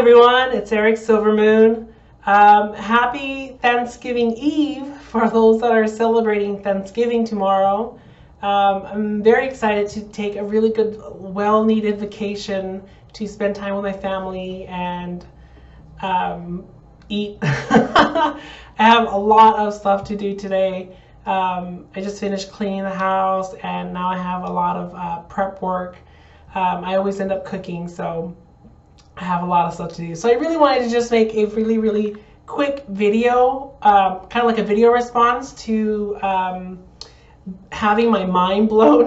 everyone, it's Eric Silvermoon. Happy Thanksgiving Eve for those that are celebrating Thanksgiving tomorrow. I'm very excited to take a really good, well-needed vacation to spend time with my family and eat. I have a lot of stuff to do today. I just finished cleaning the house and now I have a lot of prep work. I always end up cooking, so I have a lot of stuff to do. So I really wanted to just make a really quick video, kind of like a video response to having my mind blown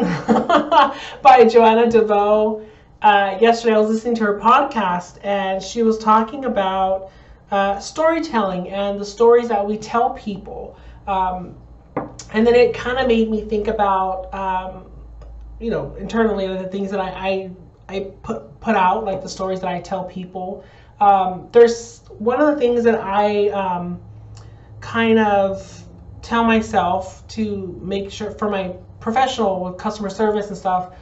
by Joanna Devoe. Yesterday I was listening to her podcast and she was talking about storytelling and the stories that we tell people. And then it kind of made me think about, internally the things that I put out, like the stories that I tell people. There's one of the things that I kind of tell myself to make sure for my professional with customer service and stuff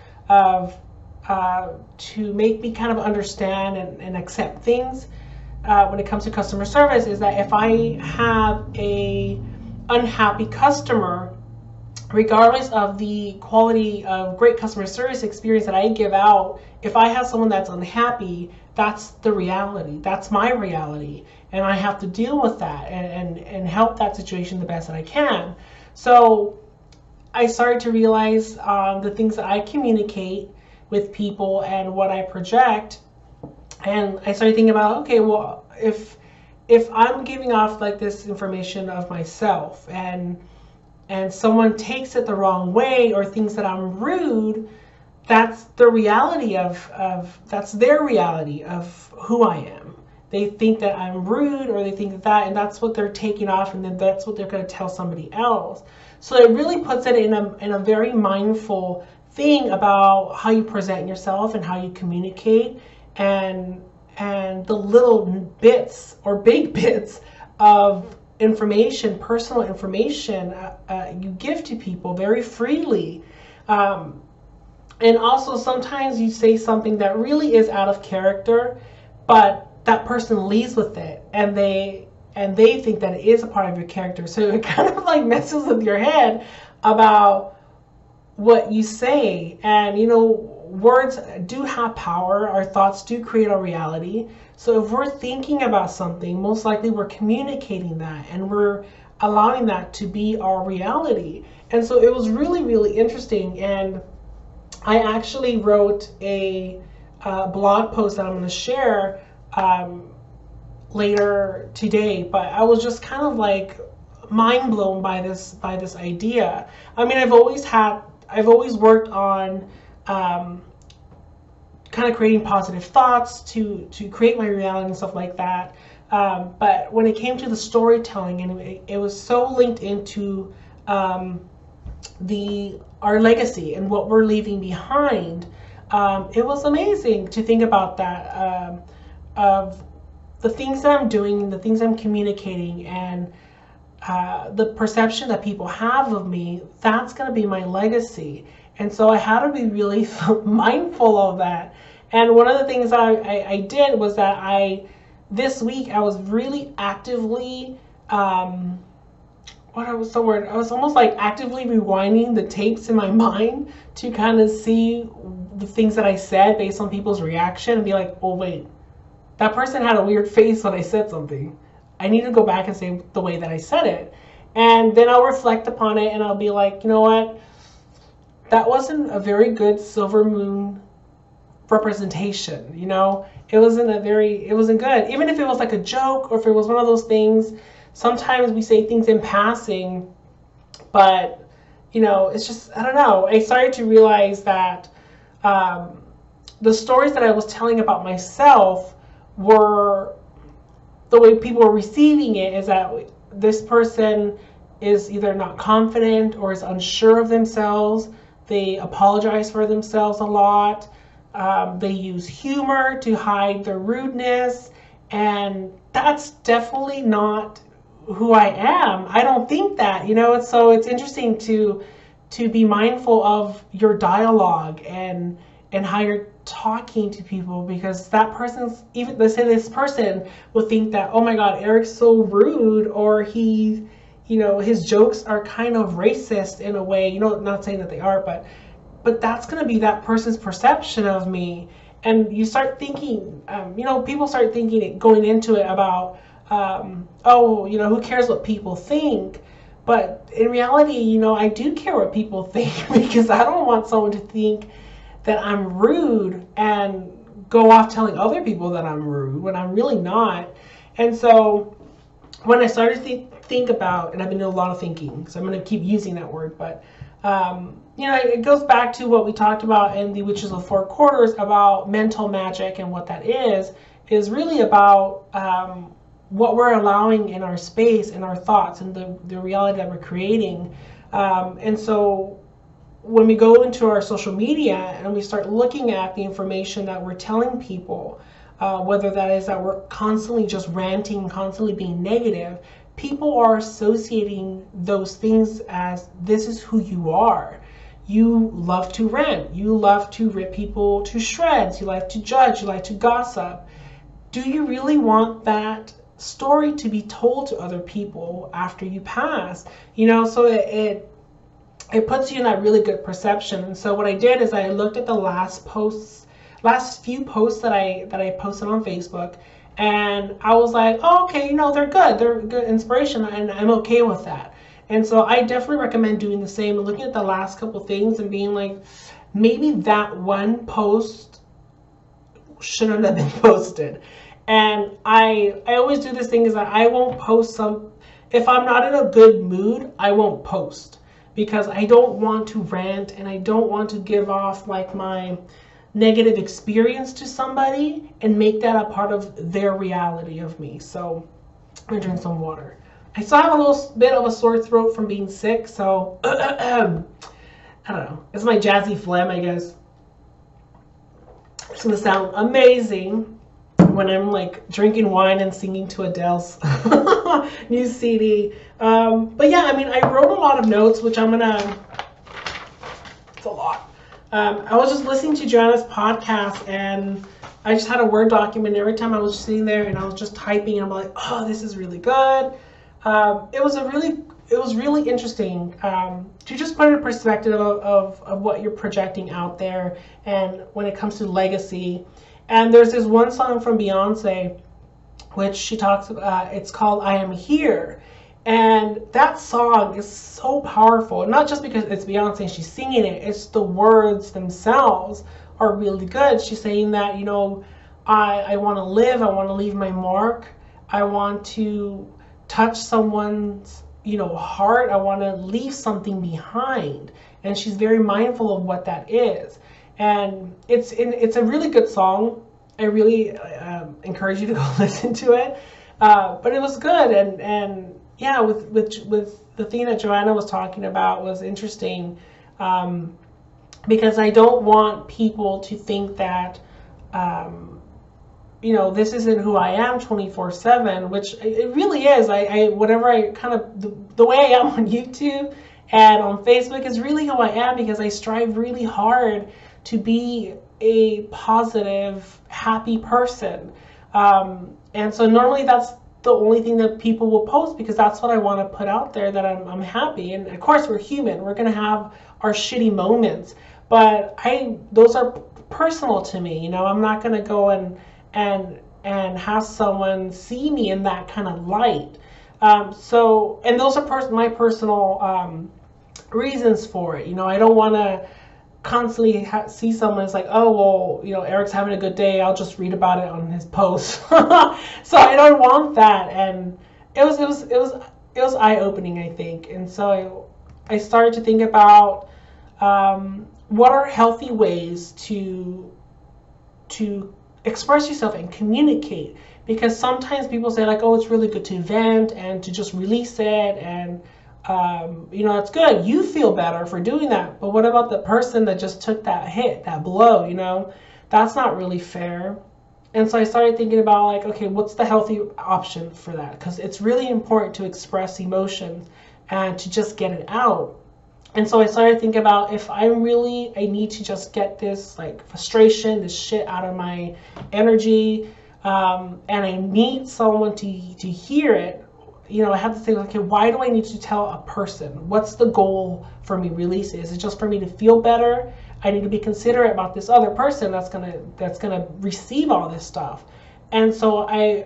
to make me kind of understand and accept things when it comes to customer service is that if I have a unhappy customer, regardless of the quality of great customer service experience that I give out, if I have someone that's unhappy, that's the reality. That's my reality. And I have to deal with that and help that situation the best that I can. So I started to realize the things that I communicate with people and what I project. And I started thinking about, okay, well, if I'm giving off like this information of myself and someone takes it the wrong way or thinks that I'm rude, that's the reality that's their reality of who I am. They think that I'm rude or they think that, and that's what they're taking off, and then that's what they're going to tell somebody else. So it really puts it in a very mindful thing about how you present yourself and how you communicate and the little bits or big bits of information, personal information you give to people very freely. And also sometimes you say something that really is out of character, but that person leaves with it and they think that it is a part of your character. So it kind of like messes with your head about what you say. And words do have power. Our thoughts do create our reality. So if we're thinking about something, most likely we're communicating that and we're allowing that to be our reality. And so it was really interesting. And I actually wrote a blog post that I'm going to share later today, but I was just kind of like mind blown by this idea. I mean, I've always worked on kind of creating positive thoughts to create my reality and stuff like that. But when it came to the storytelling, and it was so linked into our legacy and what we're leaving behind, it was amazing to think about that, of the things that I'm doing, the things I'm communicating, and the perception that people have of me. That's going to be my legacy. And so I had to be really mindful of that. And one of the things I did was that this week I was really actively, I was almost like actively rewinding the tapes in my mind to kind of see the things that I said based on people's reaction and be like, oh wait, that person had a weird face when I said something. I need to go back and say the way that I said it. And then I'll reflect upon it and I'll be like, you know what? That wasn't a very good silver moon representation. It wasn't good. Even if it was like a joke or if it was one of those things, sometimes we say things in passing, but it's just, I don't know. I started to realize that the stories that I was telling about myself were, the way people were receiving it is that this person is either not confident or is unsure of themselves. They apologize for themselves a lot. They use humor to hide their rudeness. And that's definitely not who I am. I don't think that, so it's interesting to be mindful of your dialogue and how you're talking to people, because that person's, even let's say this person will think that, oh my God, Eric's so rude, or he, his jokes are kind of racist in a way, not saying that they are, but that's going to be that person's perception of me. And you start thinking, people start thinking it, going into it about, who cares what people think? But in reality, I do care what people think, because I don't want someone to think that I'm rude and go off telling other people that I'm rude when I'm really not. And so when I started to think about, and I've been doing a lot of thinking, so I'm going to keep using that word, but it goes back to what we talked about in the Witches of Four Quarters about mental magic, and what that is really about what we're allowing in our space, in our thoughts, and the reality that we're creating. And so when we go into our social media and we start looking at the information that we're telling people, whether that is that we're constantly just ranting, constantly being negative, people are associating those things as this is who you are. You love to rant. You love to rip people to shreds. You like to judge. You like to gossip. Do you really want that story to be told to other people after you pass? So it puts you in that really good perception. And so what I did is I looked at the last few posts that I posted on Facebook, and I was like, oh, okay, they're good inspiration, and I'm okay with that. And so I definitely recommend doing the same, and looking at the last couple things and being like, maybe that one post shouldn't have been posted. And I always do this thing, is that I won't post if I'm not in a good mood, I won't post, because I don't want to rant, and I don't want to give off like my negative experience to somebody and make that a part of their reality of me. So I'm gonna drink some water. I still have a little bit of a sore throat from being sick, so I don't know. It's my jazzy phlegm, I guess. It's gonna sound amazing when I'm like drinking wine and singing to Adele's new CD. But yeah, I wrote a lot of notes, which it's a lot. I was just listening to Joanna's podcast, and I just had a Word document every time I was sitting there, and I was just typing, and I'm like, oh, this is really good. It was really interesting to just put it in perspective of what you're projecting out there, and when it comes to legacy. And there's this one song from Beyonce, which she talks about, it's called I Am Here. And that song is so powerful, not just because it's Beyonce and she's singing it, it's the words themselves are really good. She's saying that, I want to live, I want to leave my mark, I want to touch someone's, heart, I want to leave something behind. And she's very mindful of what that is. And it's a really good song. I really encourage you to go listen to it. But it was good, and yeah, with the thing that Joanna was talking about was interesting, because I don't want people to think that this isn't who I am 24/7, which it really is. Whatever I kind of the way I am on YouTube and on Facebook is really who I am, because I strive really hard to be a positive, happy person. And so normally that's the only thing that people will post, because that's what I want to put out there, that I'm happy. And of course, we're human. We're going to have our shitty moments, but those are personal to me. I'm not going to go and have someone see me in that kind of light. And those are my personal reasons for it. I don't want to constantly see someone as like, oh, well, Eric's having a good day, I'll just read about it on his post. So I don't want that. And it was eye-opening, I think. And so I started to think about what are healthy ways to express yourself and communicate, because sometimes people say like, oh, it's really good to vent and to just release it, and it's good. You feel better for doing that. But what about the person that just took that hit, that blow, That's not really fair. And so I started thinking about like, okay, what's the healthy option for that? Because it's really important to express emotions and to just get it out. And so I started thinking about, if I need to just get this like frustration, this shit out of my energy, and I need someone to hear it. You know, I have to think, okay, why do I need to tell a person? What's the goal for me releasing? Is it just for me to feel better? I need to be considerate about this other person that's gonna receive all this stuff. And so I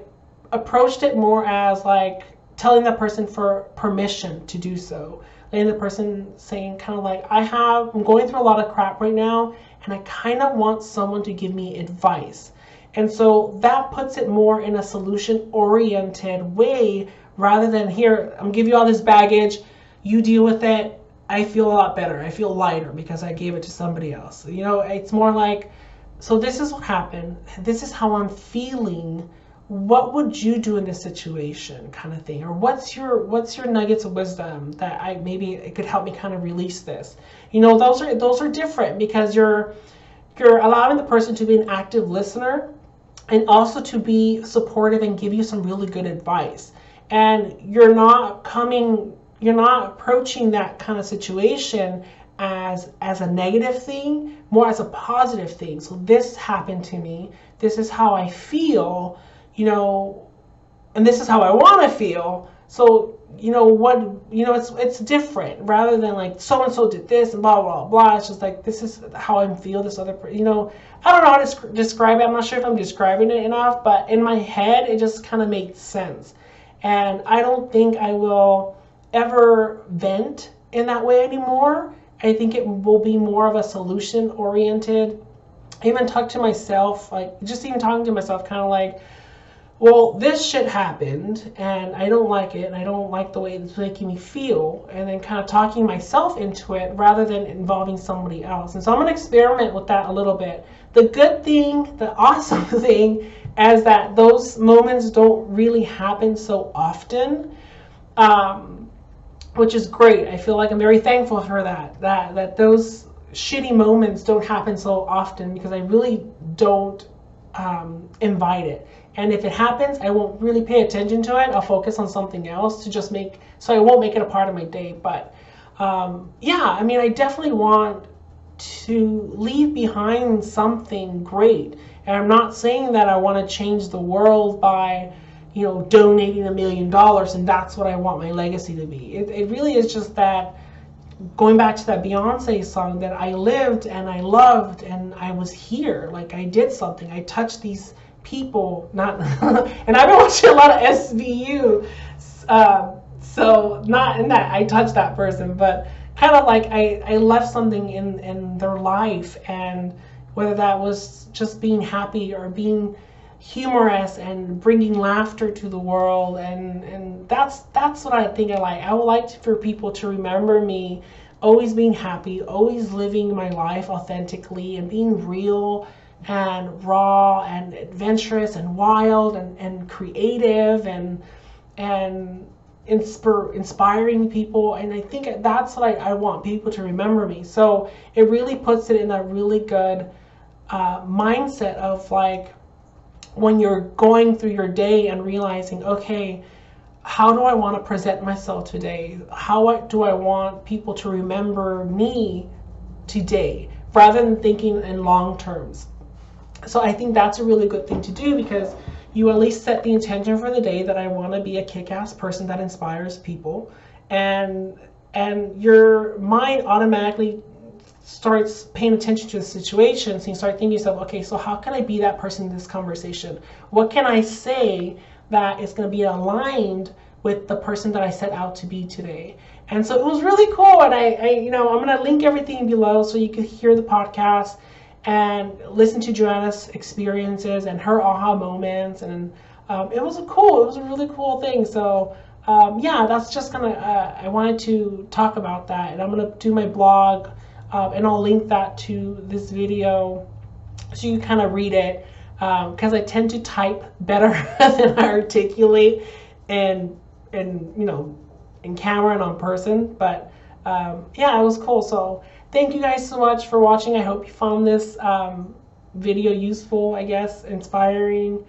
approached it more as like telling that person for permission to do so. And the person saying kind of like, I'm going through a lot of crap right now, and I kind of want someone to give me advice. And so that puts it more in a solution-oriented way, rather than, here, I'm giving you all this baggage, you deal with it, I feel a lot better, I feel lighter because I gave it to somebody else. You know, it's more like, so this is what happened, this is how I'm feeling, what would you do in this situation, kind of thing? Or what's your nuggets of wisdom that maybe it could help me kind of release this? You know, those are different, because you're allowing the person to be an active listener, and also to be supportive and give you some really good advice. And you're not approaching that kind of situation as a negative thing, more as a positive thing. So this happened to me, this is how I feel, you know, and this is how I want to feel. So, you know, it's different, rather than like, so and so did this and blah blah blah. It's just like, this is how I feel, this other person, you know, I don't know how to describe it. I'm not sure if I'm describing it enough, but in my head it just kind of makes sense. And I don't think I will ever vent in that way anymore. I think it will be more of a solution oriented. I even talk to myself, like just even talking to myself, kind of like, well, this shit happened and I don't like it, and I don't like the way it's making me feel, and then kind of talking myself into it rather than involving somebody else. And so I'm going to experiment with that a little bit. The good thing, the awesome thing, is that those moments don't really happen so often, which is great. I feel like I'm very thankful for that those shitty moments don't happen so often, because I really don't invite it. And if it happens, I won't really pay attention to it. I'll focus on something else so I won't make it a part of my day. But yeah, I mean, I definitely want to leave behind something great. And I'm not saying that I want to change the world by, you know, donating $1 million and that's what I want my legacy to be. It really is just that, going back to that Beyonce song, that I lived and I loved and I was here. Like, I did something. I touched these people, not and I've been watching a lot of SVU, so not in that I touched that person, but kind of like I left something in their life, and whether that was just being happy or being humorous and bringing laughter to the world, and that's what I think I like. I would like for people to remember me always being happy, always living my life authentically and being real and raw and adventurous and wild and creative and inspiring people. And I think that's what I want people to remember me. So it really puts it in a really good mindset of like, when you're going through your day and realizing, okay, how do I want to present myself today? How do I want people to remember me today, rather than thinking in long terms? So I think that's a really good thing to do, because you at least set the intention for the day that I want to be a kick-ass person that inspires people, and your mind automatically starts paying attention to the situation. So you start thinking to yourself, okay, so how can I be that person in this conversation? What can I say that is going to be aligned with the person that I set out to be today? And so it was really cool. And I'm going to link everything below so you can hear the podcast and listen to Joanna's experiences and her aha moments. And it was a really cool thing. So yeah, that's just I wanted to talk about that. And I'm going to do my blog, and I'll link that to this video so you can kind of read it, because I tend to type better than I articulate and in camera and on person. But yeah, it was cool. So thank you guys so much for watching. I hope you found this video useful, I guess, inspiring.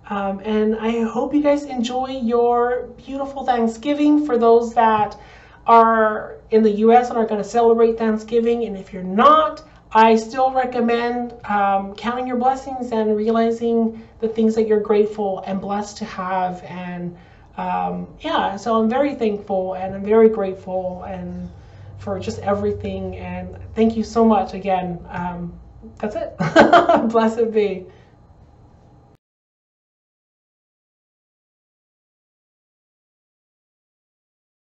And I hope you guys enjoy your beautiful Thanksgiving. For those that are in the US and are going to celebrate Thanksgiving, and if you're not, I still recommend counting your blessings and realizing the things that you're grateful and blessed to have. And yeah, so I'm very thankful and I'm very grateful and for just everything. And thank you so much again. That's it. Blessed be.